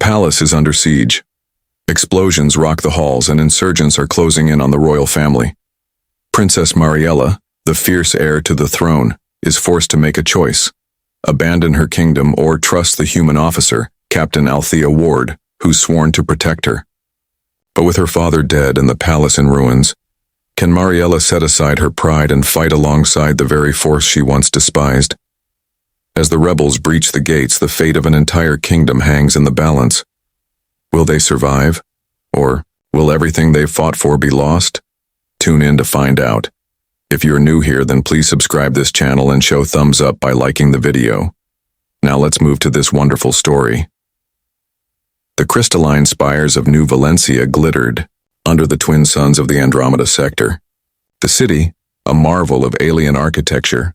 palace is under siege. Explosions rock the halls and insurgents are closing in on the royal family. Princess Mariella, the fierce heir to the throne, is forced to make a choice: abandon her kingdom or trust the human officer, Captain Althea Ward, who's sworn to protect her. But with her father dead and the palace in ruins, can Mariella set aside her pride and fight alongside the very force she once despised? As the rebels breach the gates, the fate of an entire kingdom hangs in the balance. Will they survive? Or will everything they've fought for be lost? Tune in to find out. If you're new here, then please subscribe this channel and show thumbs up by liking the video. Now let's move to this wonderful story. The crystalline spires of New Valencia glittered under the twin suns of the Andromeda sector. The city, a marvel of alien architecture,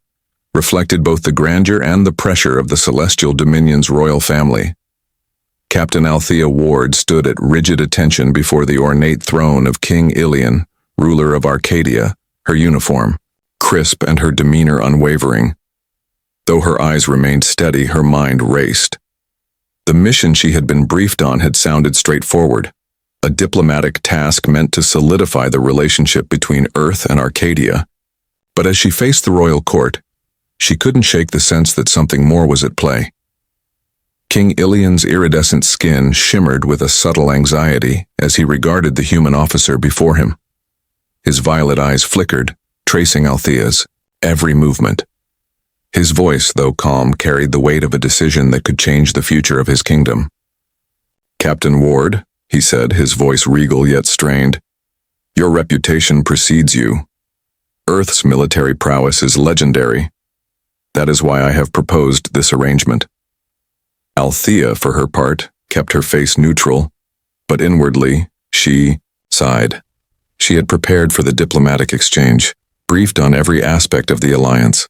reflected both the grandeur and the pressure of the celestial dominion's royal family. Captain Althea Ward stood at rigid attention before the ornate throne of King Ilian, ruler of Arcadia, her uniform crisp and her demeanor unwavering. Though her eyes remained steady, her mind raced. The mission she had been briefed on had sounded straightforward, a diplomatic task meant to solidify the relationship between Earth and Arcadia. But as she faced the royal court, she couldn't shake the sense that something more was at play. King Ilian's iridescent skin shimmered with a subtle anxiety as he regarded the human officer before him. His violet eyes flickered, tracing Althea's every movement. His voice, though calm, carried the weight of a decision that could change the future of his kingdom. "Captain Ward," he said, his voice regal yet strained, "your reputation precedes you. Earth's military prowess is legendary. That is why I have proposed this arrangement." Althea, for her part, kept her face neutral, but inwardly, she sighed. She had prepared for the diplomatic exchange, briefed on every aspect of the alliance.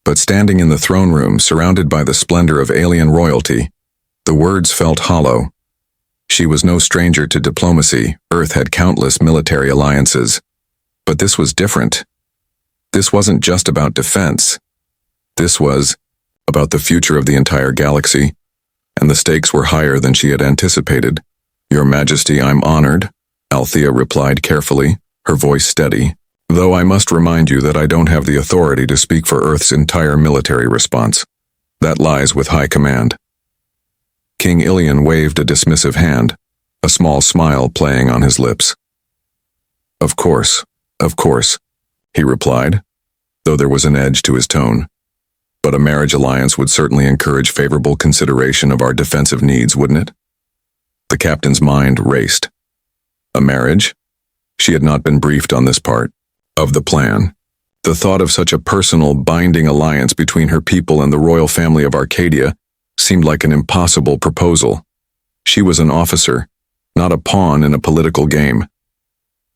But standing in the throne room, surrounded by the splendor of alien royalty, the words felt hollow. She was no stranger to diplomacy. Earth had countless military alliances. But this was different. This wasn't just about defense. This was about the future of the entire galaxy, and the stakes were higher than she had anticipated. "Your Majesty, I'm honored," Althea replied carefully, her voice steady, "though I must remind you that I don't have the authority to speak for Earth's entire military response. That lies with High Command." King Ilian waved a dismissive hand, a small smile playing on his lips. Of course," he replied, though there was an edge to his tone. "But a marriage alliance would certainly encourage favorable consideration of our defensive needs, wouldn't it?" The captain's mind raced. A marriage? She had not been briefed on this part of the plan. The thought of such a personal, binding alliance between her people and the royal family of Arcadia seemed like an impossible proposal. She was an officer, not a pawn in a political game.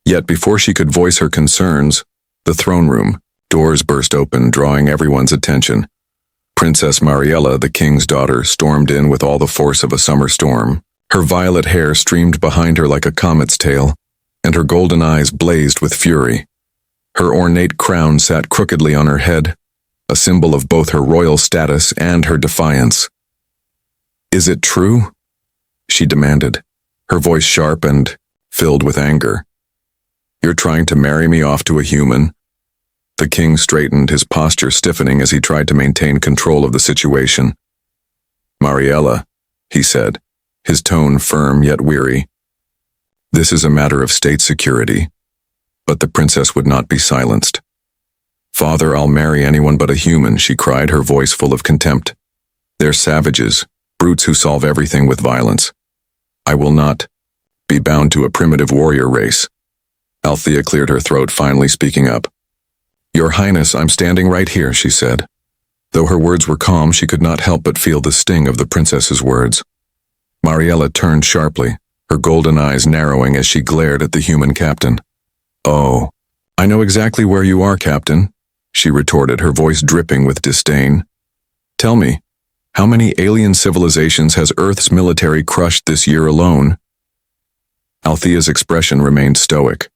Yet before she could voice her concerns, the throne room doors burst open, drawing everyone's attention. Princess Mariella, the king's daughter, stormed in with all the force of a summer storm. Her violet hair streamed behind her like a comet's tail, and her golden eyes blazed with fury. Her ornate crown sat crookedly on her head, a symbol of both her royal status and her defiance. "Is it true?" she demanded, her voice sharp and filled with anger. "You're trying to marry me off to a human?" The king straightened, his posture stiffening as he tried to maintain control of the situation. "Mariella," he said, his tone firm yet weary, "this is a matter of state security." But the princess would not be silenced. "Father, I'll marry anyone but a human," she cried, her voice full of contempt. "They're savages, brutes who solve everything with violence. I will not be bound to a primitive warrior race." Althea cleared her throat, finally speaking up. "Your Highness, I'm standing right here," she said. Though her words were calm, she could not help but feel the sting of the princess's words. Mariella turned sharply, her golden eyes narrowing as she glared at the human captain. "Oh, I know exactly where you are, Captain," she retorted, her voice dripping with disdain. "Tell me, how many alien civilizations has Earth's military crushed this year alone?" Althea's expression remained stoic.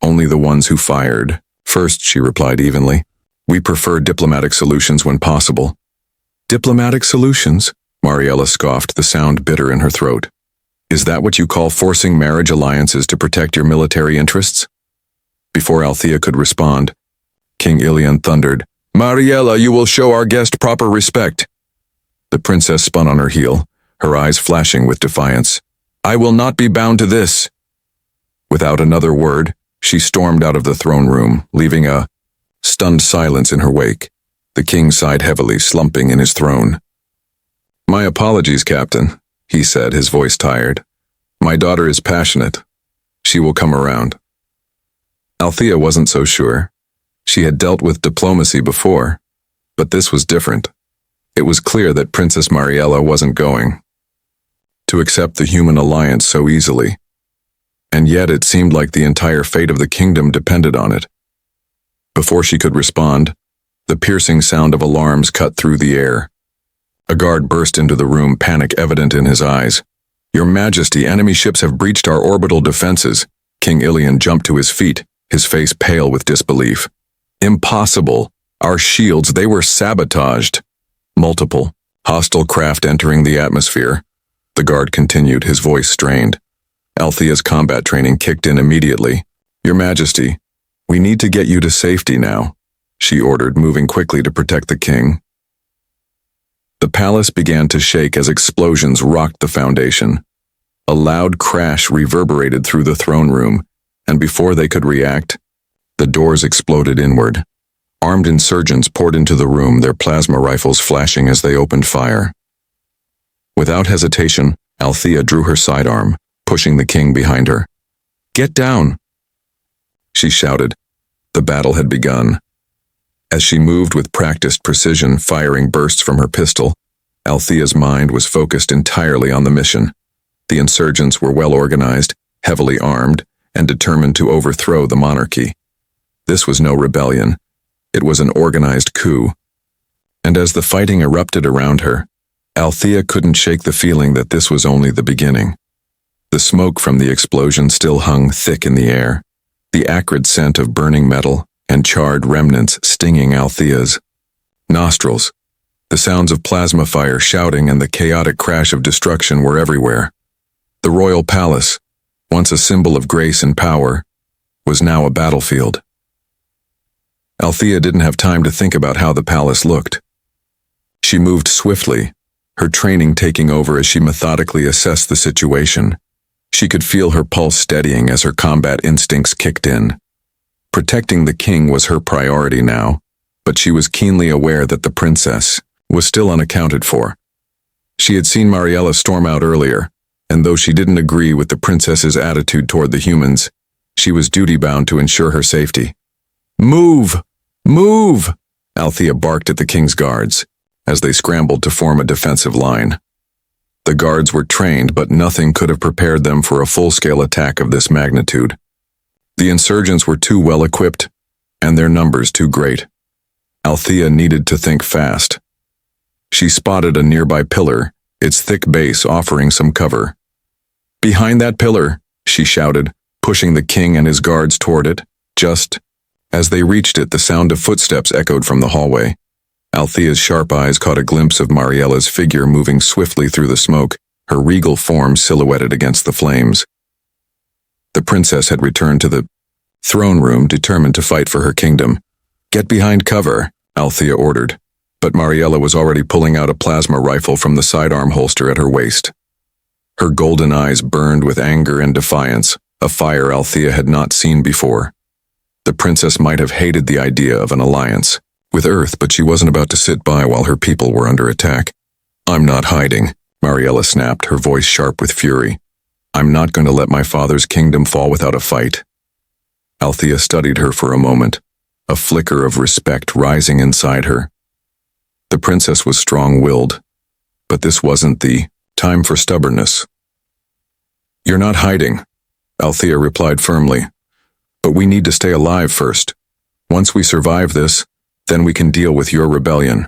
"Only the ones who fired first," she replied evenly. "We prefer diplomatic solutions when possible." "Diplomatic solutions?" Mariella scoffed, the sound bitter in her throat. Is that what you call forcing marriage alliances to protect your military interests? Before Althea could respond, King Ilion thundered, Mariella, you will show our guest proper respect. The princess spun on her heel, her eyes flashing with defiance. I will not be bound to this. Without another word, she stormed out of the throne room, leaving a stunned silence in her wake. The king sighed heavily, slumping in his throne. My apologies, Captain, he said, his voice tired. My daughter is passionate. She will come around. Althea wasn't so sure. She had dealt with diplomacy before, but this was different. It was clear that Princess Mariella wasn't going to accept the human alliance so easily, and yet it seemed like the entire fate of the kingdom depended on it. Before she could respond, the piercing sound of alarms cut through the air. A guard burst into the room, panic evident in his eyes. Your Majesty, enemy ships have breached our orbital defenses. King Ilion jumped to his feet, his face pale with disbelief. Impossible. Our shields, they were sabotaged. Multiple, hostile craft entering the atmosphere. The guard continued, his voice strained. Althea's combat training kicked in immediately. Your Majesty, we need to get you to safety now, she ordered, moving quickly to protect the king. The palace began to shake as explosions rocked the foundation. A loud crash reverberated through the throne room, and before they could react, the doors exploded inward. Armed insurgents poured into the room, their plasma rifles flashing as they opened fire. Without hesitation, Althea drew her sidearm, pushing the king behind her. Get down, she shouted. The battle had begun. As she moved with practiced precision, firing bursts from her pistol, Althea's mind was focused entirely on the mission. The insurgents were well organized, heavily armed, and determined to overthrow the monarchy. This was no rebellion. It was an organized coup. And as the fighting erupted around her, Althea couldn't shake the feeling that this was only the beginning. The smoke from the explosion still hung thick in the air, the acrid scent of burning metal and charred remnants stinging Althea's nostrils. The sounds of plasma fire shouting and the chaotic crash of destruction were everywhere. The royal palace, once a symbol of grace and power, was now a battlefield. Althea didn't have time to think about how the palace looked. She moved swiftly, her training taking over as she methodically assessed the situation. She could feel her pulse steadying as her combat instincts kicked in. Protecting the king was her priority now, but she was keenly aware that the princess was still unaccounted for. She had seen Mariella storm out earlier, and though she didn't agree with the princess's attitude toward the humans, she was duty-bound to ensure her safety. Move! Move! Althea barked at the king's guards as they scrambled to form a defensive line. The guards were trained, but nothing could have prepared them for a full-scale attack of this magnitude. The insurgents were too well equipped, and their numbers too great. Althea needed to think fast. She spotted a nearby pillar, its thick base offering some cover. Behind that pillar, she shouted, pushing the king and his guards toward it. Just as they reached it, the sound of footsteps echoed from the hallway. Althea's sharp eyes caught a glimpse of Mariella's figure moving swiftly through the smoke, her regal form silhouetted against the flames. The princess had returned to the throne room, determined to fight for her kingdom. Get behind cover, Althea ordered, but Mariella was already pulling out a plasma rifle from the sidearm holster at her waist. Her golden eyes burned with anger and defiance, a fire Althea had not seen before. The princess might have hated the idea of an alliance with Earth, but she wasn't about to sit by while her people were under attack. I'm not hiding, Mariella snapped, her voice sharp with fury. I'm not going to let my father's kingdom fall without a fight. Althea studied her for a moment, a flicker of respect rising inside her. The princess was strong-willed, but this wasn't the time for stubbornness. You're not hiding, Althea replied firmly, but we need to stay alive first. Once we survive this, then we can deal with your rebellion.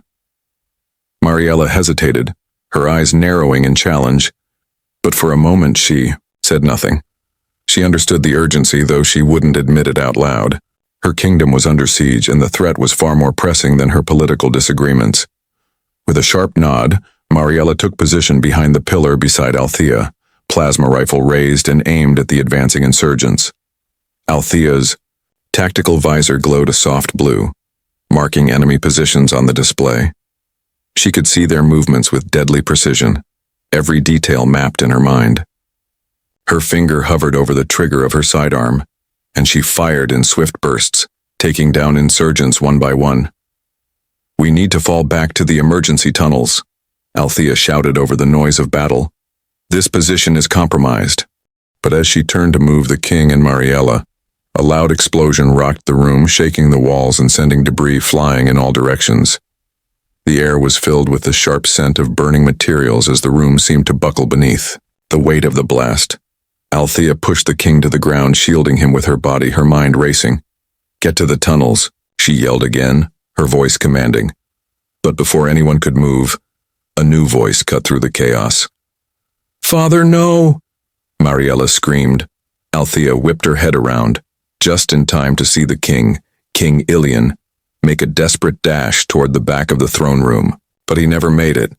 Mariella hesitated, her eyes narrowing in challenge, but for a moment she said nothing. She understood the urgency, though she wouldn't admit it out loud. Her kingdom was under siege, and the threat was far more pressing than her political disagreements. With a sharp nod, Mariella took position behind the pillar beside Althea, plasma rifle raised and aimed at the advancing insurgents. Althea's tactical visor glowed a soft blue, marking enemy positions on the display. She could see their movements with deadly precision, every detail mapped in her mind. Her finger hovered over the trigger of her sidearm, and she fired in swift bursts, taking down insurgents one by one. "We need to fall back to the emergency tunnels," Althea shouted over the noise of battle. "This position is compromised." But as she turned to move the king and Mariella, a loud explosion rocked the room, shaking the walls and sending debris flying in all directions. The air was filled with the sharp scent of burning materials as the room seemed to buckle beneath the weight of the blast. Althea pushed the king to the ground, shielding him with her body, her mind racing. "Get to the tunnels," she yelled again, her voice commanding. But before anyone could move, a new voice cut through the chaos. "Father, no!" Mariella screamed. Althea whipped her head around, just in time to see the king, King Ilian, make a desperate dash toward the back of the throne room. But he never made it.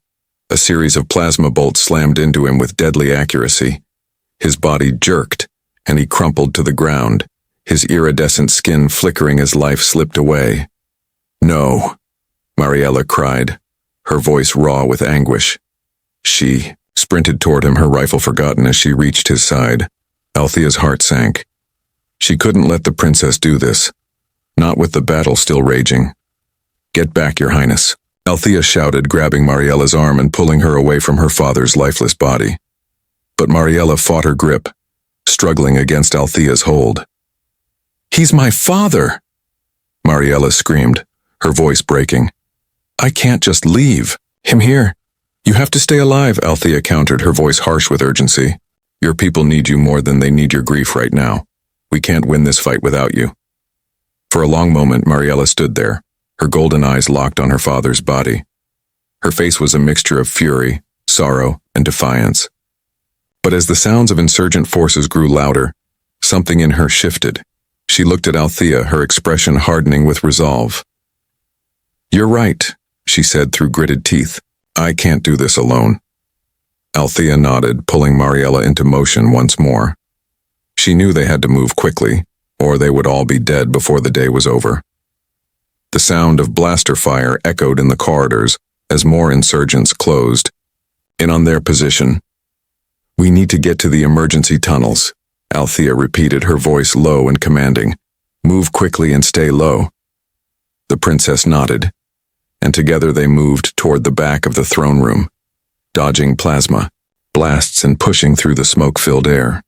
A series of plasma bolts slammed into him with deadly accuracy. His body jerked, and he crumpled to the ground, his iridescent skin flickering as life slipped away. "No," Mariella cried, her voice raw with anguish. She sprinted toward him, her rifle forgotten as she reached his side. Althea's heart sank. She couldn't let the princess do this, not with the battle still raging. "Get back, Your Highness," Althea shouted, grabbing Mariella's arm and pulling her away from her father's lifeless body. But Mariella fought her grip, struggling against Althea's hold. "He's my father!" Mariella screamed, her voice breaking. "I can't just leave him here." "You have to stay alive," Althea countered, her voice harsh with urgency. "Your people need you more than they need your grief right now. We can't win this fight without you." For a long moment, Mariella stood there, her golden eyes locked on her father's body. Her face was a mixture of fury, sorrow, and defiance. But as the sounds of insurgent forces grew louder, something in her shifted. She looked at Althea, her expression hardening with resolve. "You're right," she said through gritted teeth. "I can't do this alone." Althea nodded, pulling Mariella into motion once more. She knew they had to move quickly, or they would all be dead before the day was over. The sound of blaster fire echoed in the corridors as more insurgents closed in on their position. "We need to get to the emergency tunnels," Althea repeated, her voice low and commanding. "Move quickly and stay low." The princess nodded, and together they moved toward the back of the throne room, dodging plasma blasts and pushing through the smoke-filled air.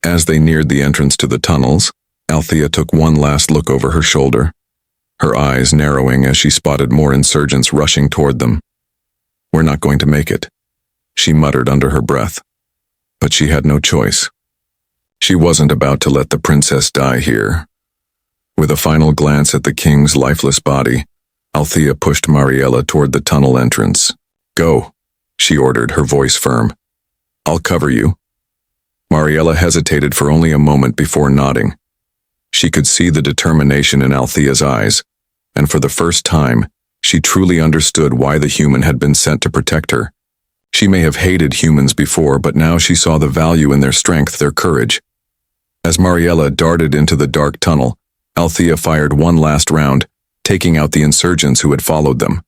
As they neared the entrance to the tunnels, Althea took one last look over her shoulder, her eyes narrowing as she spotted more insurgents rushing toward them. "We're not going to make it," she muttered under her breath. But she had no choice. She wasn't about to let the princess die here. With a final glance at the king's lifeless body, Althea pushed Mariella toward the tunnel entrance. "Go," she ordered, her voice firm. "I'll cover you." Mariella hesitated for only a moment before nodding. She could see the determination in Althea's eyes, and for the first time, she truly understood why the human had been sent to protect her. She may have hated humans before, but now she saw the value in their strength, their courage. As Mariella darted into the dark tunnel, Althea fired one last round, taking out the insurgents who had followed them.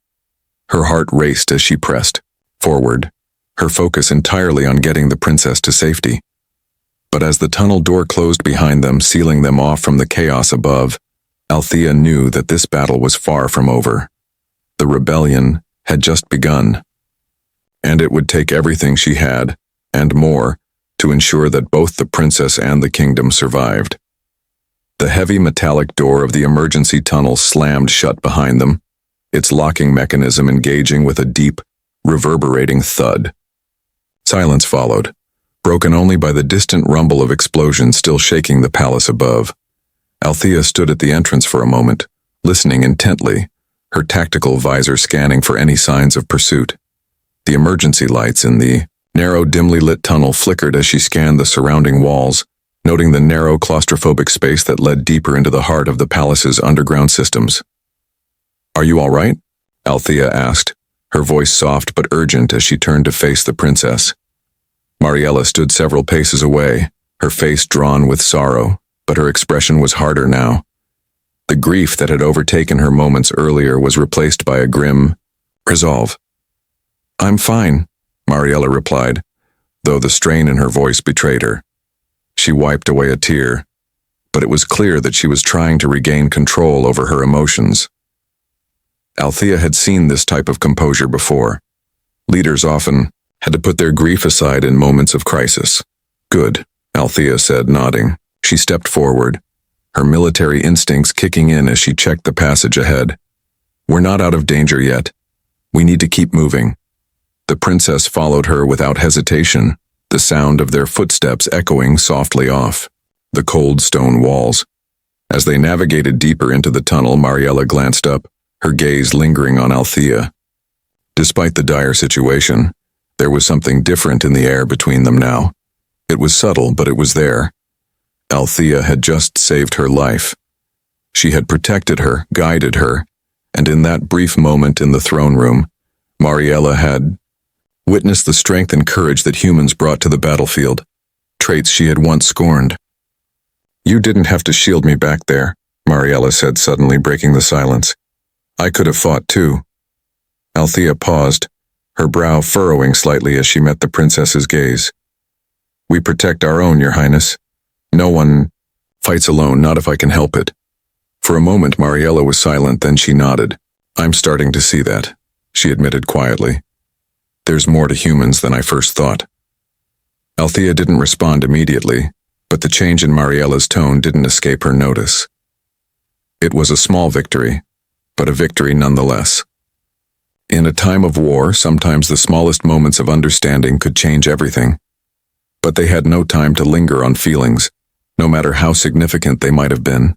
Her heart raced as she pressed forward, her focus entirely on getting the princess to safety. But as the tunnel door closed behind them, sealing them off from the chaos above, Althea knew that this battle was far from over. The rebellion had just begun. And it would take everything she had, and more, to ensure that both the princess and the kingdom survived. The heavy metallic door of the emergency tunnel slammed shut behind them, its locking mechanism engaging with a deep, reverberating thud. Silence followed, broken only by the distant rumble of explosions still shaking the palace above. Althea stood at the entrance for a moment, listening intently, her tactical visor scanning for any signs of pursuit. The emergency lights in the narrow, dimly lit tunnel flickered as she scanned the surrounding walls, noting the narrow, claustrophobic space that led deeper into the heart of the palace's underground systems. "Are you all right?" Althea asked, her voice soft but urgent as she turned to face the princess. Mariella stood several paces away, her face drawn with sorrow, but her expression was harder now. The grief that had overtaken her moments earlier was replaced by a grim resolve. "I'm fine," Mariella replied, though the strain in her voice betrayed her. She wiped away a tear, but it was clear that she was trying to regain control over her emotions. Althea had seen this type of composure before. Leaders often had to put their grief aside in moments of crisis. "Good," Althea said, nodding. She stepped forward, her military instincts kicking in as she checked the passage ahead. "We're not out of danger yet. We need to keep moving." The princess followed her without hesitation, the sound of their footsteps echoing softly off the cold stone walls. As they navigated deeper into the tunnel, Mariella glanced up, her gaze lingering on Althea. Despite the dire situation, there was something different in the air between them now. It was subtle, but it was there. Althea had just saved her life. She had protected her, guided her, and in that brief moment in the throne room, Mariella had witnessed the strength and courage that humans brought to the battlefield, traits she had once scorned. "You didn't have to shield me back there," Mariella said, suddenly breaking the silence. "I could have fought too." Althea paused, her brow furrowing slightly as she met the princess's gaze. "We protect our own, Your Highness. No one fights alone, not if I can help it." For a moment, Mariella was silent, then she nodded. "I'm starting to see that," she admitted quietly. "There's more to humans than I first thought." Althea didn't respond immediately, but the change in Mariella's tone didn't escape her notice. It was a small victory, but a victory nonetheless. In a time of war, sometimes the smallest moments of understanding could change everything. But they had no time to linger on feelings, no matter how significant they might have been.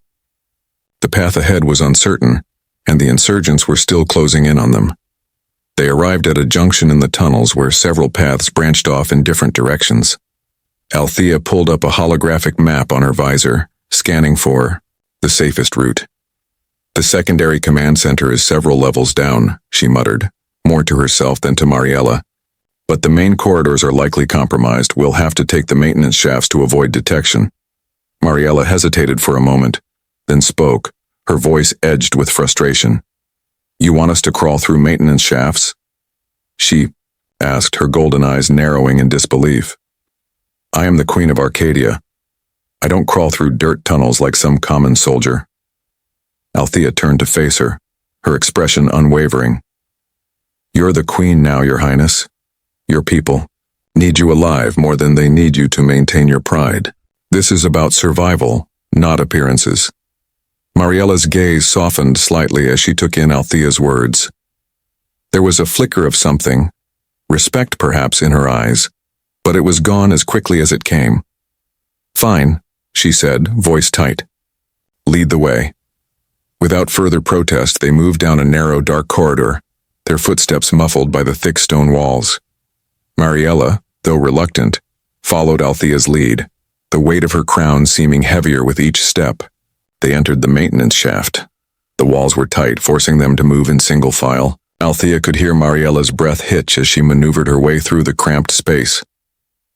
The path ahead was uncertain, and the insurgents were still closing in on them. They arrived at a junction in the tunnels where several paths branched off in different directions. Althea pulled up a holographic map on her visor, scanning for the safest route. "The secondary command center is several levels down," she muttered, more to herself than to Mariella. "But the main corridors are likely compromised. We'll have to take the maintenance shafts to avoid detection." Mariella hesitated for a moment, then spoke, her voice edged with frustration. "You want us to crawl through maintenance shafts?" she asked, her golden eyes narrowing in disbelief. "I am the Queen of Arcadia. I don't crawl through dirt tunnels like some common soldier." Althea turned to face her, her expression unwavering. "You're the queen now, Your Highness. Your people need you alive more than they need you to maintain your pride. This is about survival, not appearances." Mariella's gaze softened slightly as she took in Althea's words. There was a flicker of something, respect perhaps, in her eyes, but it was gone as quickly as it came. "Fine," she said, voice tight. "Lead the way." Without further protest, they moved down a narrow, dark corridor, their footsteps muffled by the thick stone walls. Mariella, though reluctant, followed Althea's lead, the weight of her crown seeming heavier with each step. They entered the maintenance shaft. The walls were tight, forcing them to move in single file. Althea could hear Mariella's breath hitch as she maneuvered her way through the cramped space.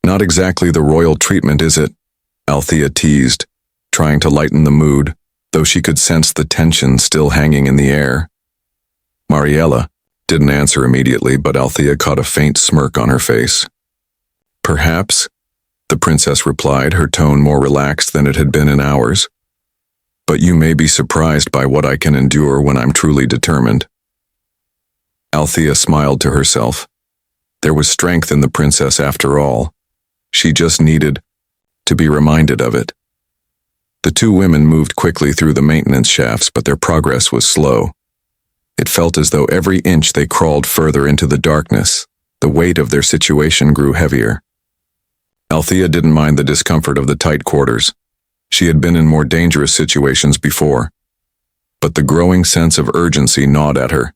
"Not exactly the royal treatment, is it?" Althea teased, trying to lighten the mood, though she could sense the tension still hanging in the air. Mariella didn't answer immediately, but Althea caught a faint smirk on her face. "Perhaps," the princess replied, her tone more relaxed than it had been in hours. "But you may be surprised by what I can endure when I'm truly determined." Althea smiled to herself. There was strength in the princess after all. She just needed to be reminded of it. The two women moved quickly through the maintenance shafts, but their progress was slow. It felt as though every inch they crawled further into the darkness, the weight of their situation grew heavier. Althea didn't mind the discomfort of the tight quarters. She had been in more dangerous situations before. But the growing sense of urgency gnawed at her.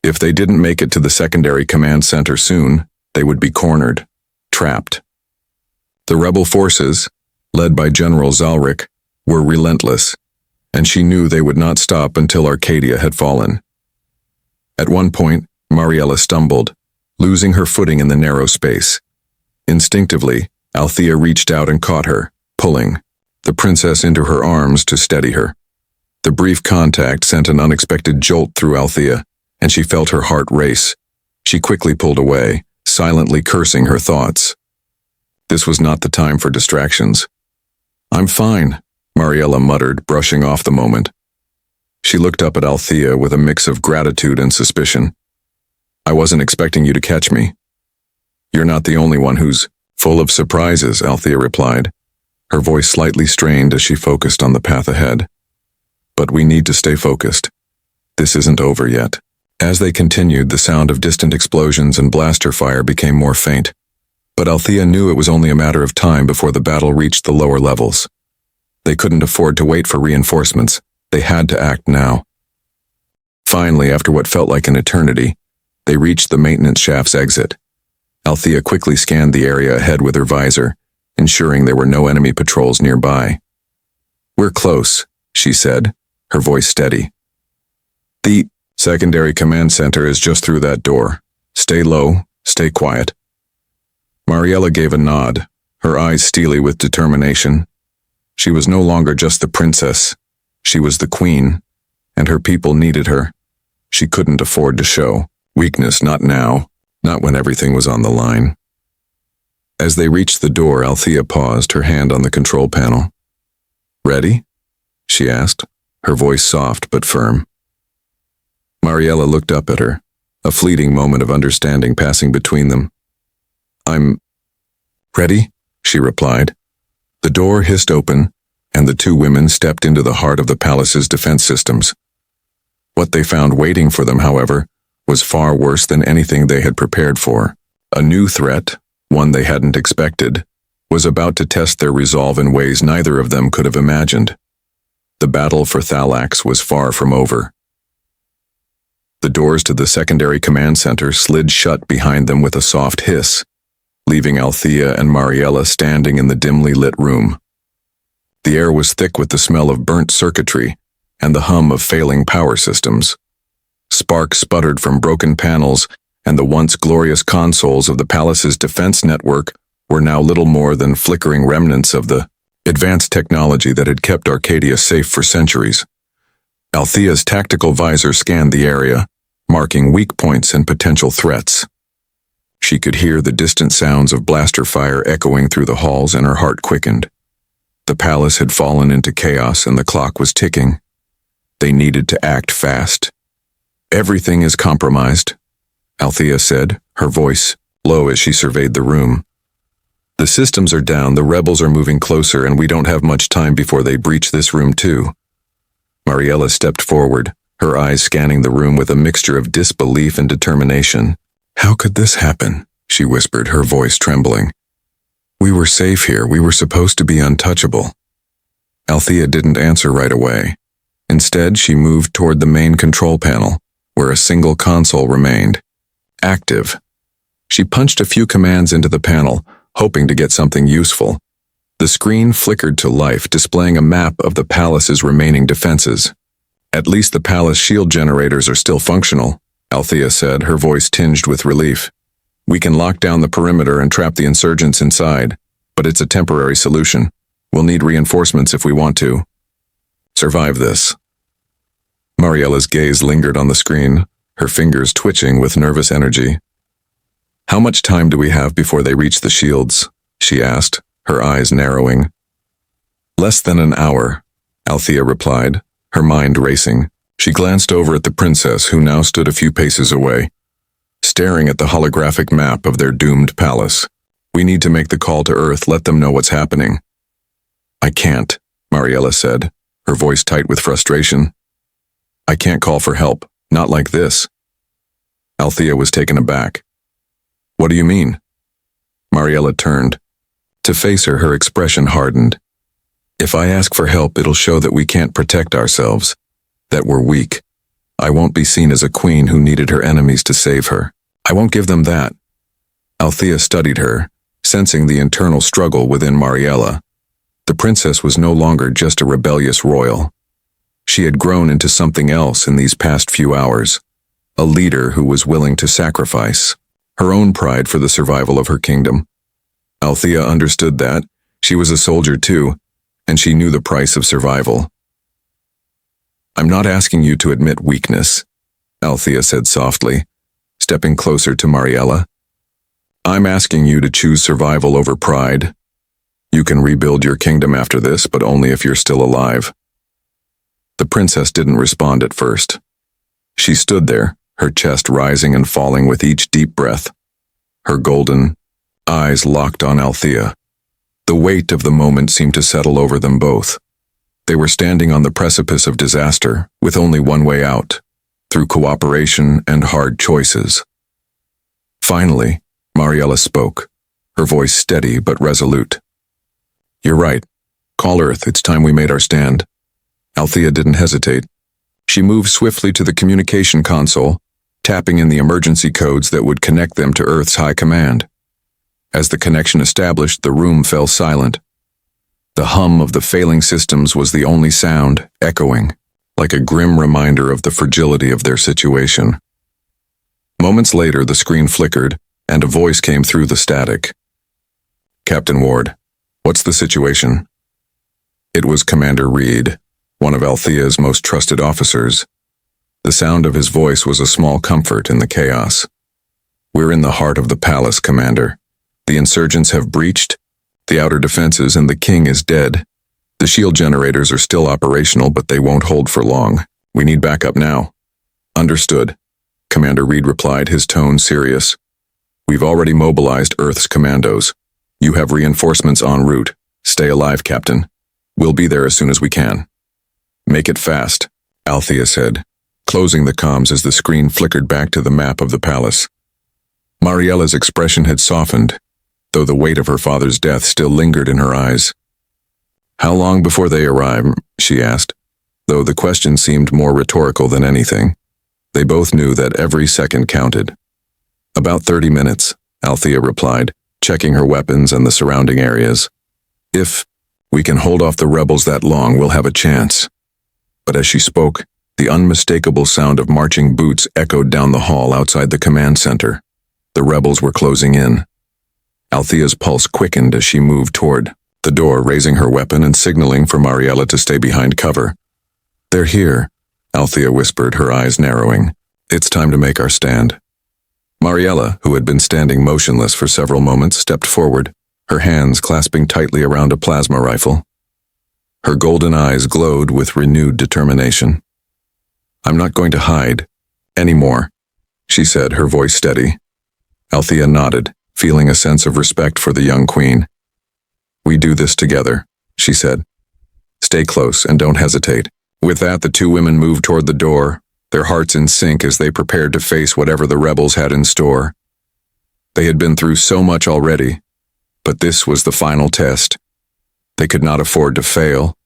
If they didn't make it to the secondary command center soon, they would be cornered, trapped. The rebel forces, led by General Zalric, were relentless, and she knew they would not stop until Arcadia had fallen. At one point, Mariella stumbled, losing her footing in the narrow space. Instinctively, Althea reached out and caught her, pulling the princess into her arms to steady her. The brief contact sent an unexpected jolt through Althea, and she felt her heart race. She quickly pulled away, silently cursing her thoughts. This was not the time for distractions. "I'm fine," Mariella muttered, brushing off the moment. She looked up at Althea with a mix of gratitude and suspicion. "I wasn't expecting you to catch me." "You're not the only one who's full of surprises," Althea replied, her voice slightly strained as she focused on the path ahead. "But we need to stay focused. This isn't over yet." As they continued, the sound of distant explosions and blaster fire became more faint. But Althea knew it was only a matter of time before the battle reached the lower levels. They couldn't afford to wait for reinforcements. They had to act now. Finally, after what felt like an eternity, they reached the maintenance shaft's exit. Althea quickly scanned the area ahead with her visor, ensuring there were no enemy patrols nearby. "We're close," she said, her voice steady. "The secondary command center is just through that door. Stay low, stay quiet." Mariella gave a nod, her eyes steely with determination. She was no longer just the princess. She was the queen, and her people needed her. She couldn't afford to show weakness, not now, not when everything was on the line. As they reached the door, Althea paused, her hand on the control panel. "Ready?" she asked, her voice soft but firm. Mariella looked up at her, a fleeting moment of understanding passing between them. "I'm ready," she replied. The door hissed open, and the two women stepped into the heart of the palace's defense systems. What they found waiting for them, however, was far worse than anything they had prepared for. A new threat, one they hadn't expected, was about to test their resolve in ways neither of them could have imagined. The battle for Thalax was far from over. The doors to the secondary command center slid shut behind them with a soft hiss, leaving Althea and Mariella standing in the dimly lit room. The air was thick with the smell of burnt circuitry and the hum of failing power systems. Sparks sputtered from broken panels, and the once glorious consoles of the palace's defense network were now little more than flickering remnants of the advanced technology that had kept Arcadia safe for centuries. Althea's tactical visor scanned the area, marking weak points and potential threats. She could hear the distant sounds of blaster fire echoing through the halls, and her heart quickened. The palace had fallen into chaos and the clock was ticking. They needed to act fast. "Everything is compromised," Althea said, her voice low as she surveyed the room. "The systems are down, the rebels are moving closer, and we don't have much time before they breach this room too." Mariella stepped forward, her eyes scanning the room with a mixture of disbelief and determination. "How could this happen?" she whispered, her voice trembling. "We were safe here. We were supposed to be untouchable." Althea didn't answer right away. Instead, she moved toward the main control panel, where a single console remained. Active. She punched a few commands into the panel, hoping to get something useful. The screen flickered to life, displaying a map of the palace's remaining defenses. "At least the palace shield generators are still functional," Althea said, her voice tinged with relief. "We can lock down the perimeter and trap the insurgents inside, but it's a temporary solution. We'll need reinforcements if we want to survive this." Mariella's gaze lingered on the screen, her fingers twitching with nervous energy. "How much time do we have before they reach the shields?" she asked, her eyes narrowing. "Less than an hour," Althea replied, her mind racing. She glanced over at the princess, who now stood a few paces away, staring at the holographic map of their doomed palace. "We need to make the call to Earth, let them know what's happening." "I can't," Mariella said, her voice tight with frustration. "I can't call for help, not like this." Althea was taken aback. "What do you mean?" Mariella turned. To face her, her expression hardened. "If I ask for help, it'll show that we can't protect ourselves, that we're weak. I won't be seen as a queen who needed her enemies to save her. I won't give them that." Althea studied her, sensing the internal struggle within Mariella. The princess was no longer just a rebellious royal. She had grown into something else in these past few hours, a leader who was willing to sacrifice her own pride for the survival of her kingdom. Althea understood that. She was a soldier too, and she knew the price of survival. "I'm not asking you to admit weakness," Althea said softly, stepping closer to Mariella. "I'm asking you to choose survival over pride. You can rebuild your kingdom after this, but only if you're still alive." The princess didn't respond at first. She stood there, her chest rising and falling with each deep breath, her golden eyes locked on Althea. The weight of the moment seemed to settle over them both. They were standing on the precipice of disaster, with only one way out, through cooperation and hard choices. Finally, Mariella spoke, her voice steady but resolute. "You're right. Call Earth, it's time we made our stand." Althea didn't hesitate. She moved swiftly to the communication console, tapping in the emergency codes that would connect them to Earth's high command. As the connection established, the room fell silent. The hum of the failing systems was the only sound, echoing, like a grim reminder of the fragility of their situation. Moments later, the screen flickered, and a voice came through the static. "Captain Ward, what's the situation?" It was Commander Reed, one of Althea's most trusted officers. The sound of his voice was a small comfort in the chaos. "We're in the heart of the palace, Commander. The insurgents have breached the outer defenses and the king is dead. The shield generators are still operational, but they won't hold for long. We need backup now." "Understood," Commander Reed replied, his tone serious. "We've already mobilized Earth's commandos. You have reinforcements en route. Stay alive, Captain. We'll be there as soon as we can." "Make it fast," Althea said, closing the comms as the screen flickered back to the map of the palace. Mariella's expression had softened, though the weight of her father's death still lingered in her eyes. "How long before they arrive?" she asked, though the question seemed more rhetorical than anything. They both knew that every second counted. "About 30 minutes, Althea replied, checking her weapons and the surrounding areas. "If we can hold off the rebels that long, we'll have a chance." But as she spoke, the unmistakable sound of marching boots echoed down the hall outside the command center. The rebels were closing in. Althea's pulse quickened as she moved toward the door, raising her weapon and signaling for Mariella to stay behind cover. "They're here," Althea whispered, her eyes narrowing. "It's time to make our stand." Mariella, who had been standing motionless for several moments, stepped forward, her hands clasping tightly around a plasma rifle. Her golden eyes glowed with renewed determination. "I'm not going to hide anymore," she said, her voice steady. Althea nodded, feeling a sense of respect for the young queen. "We do this together," she said. "Stay close and don't hesitate." With that, the two women moved toward the door, their hearts in sync as they prepared to face whatever the rebels had in store. They had been through so much already, but this was the final test. They could not afford to fail.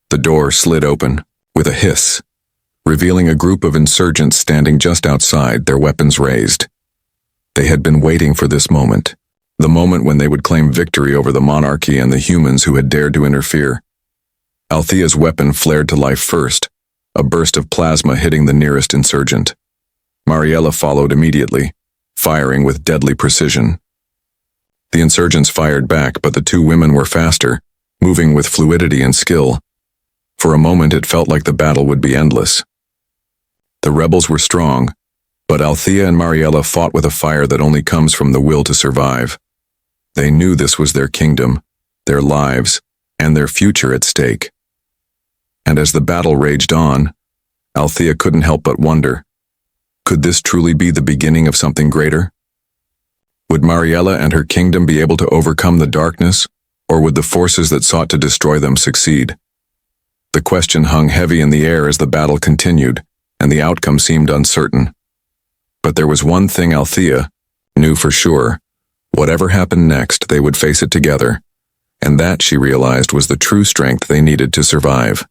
The door slid open, with a hiss, revealing a group of insurgents standing just outside, their weapons raised. They had been waiting for this moment, the moment when they would claim victory over the monarchy and the humans who had dared to interfere. Althea's weapon flared to life first, a burst of plasma hitting the nearest insurgent. Mariella followed immediately, firing with deadly precision. The insurgents fired back, but the two women were faster, moving with fluidity and skill. For a moment it felt like the battle would be endless. The rebels were strong, but Althea and Mariella fought with a fire that only comes from the will to survive. They knew this was their kingdom, their lives, and their future at stake. And as the battle raged on, Althea couldn't help but wonder, could this truly be the beginning of something greater? Would Mariella and her kingdom be able to overcome the darkness, or would the forces that sought to destroy them succeed? The question hung heavy in the air as the battle continued, and the outcome seemed uncertain. But there was one thing Althea knew for sure. Whatever happened next, they would face it together, and that, she realized, was the true strength they needed to survive.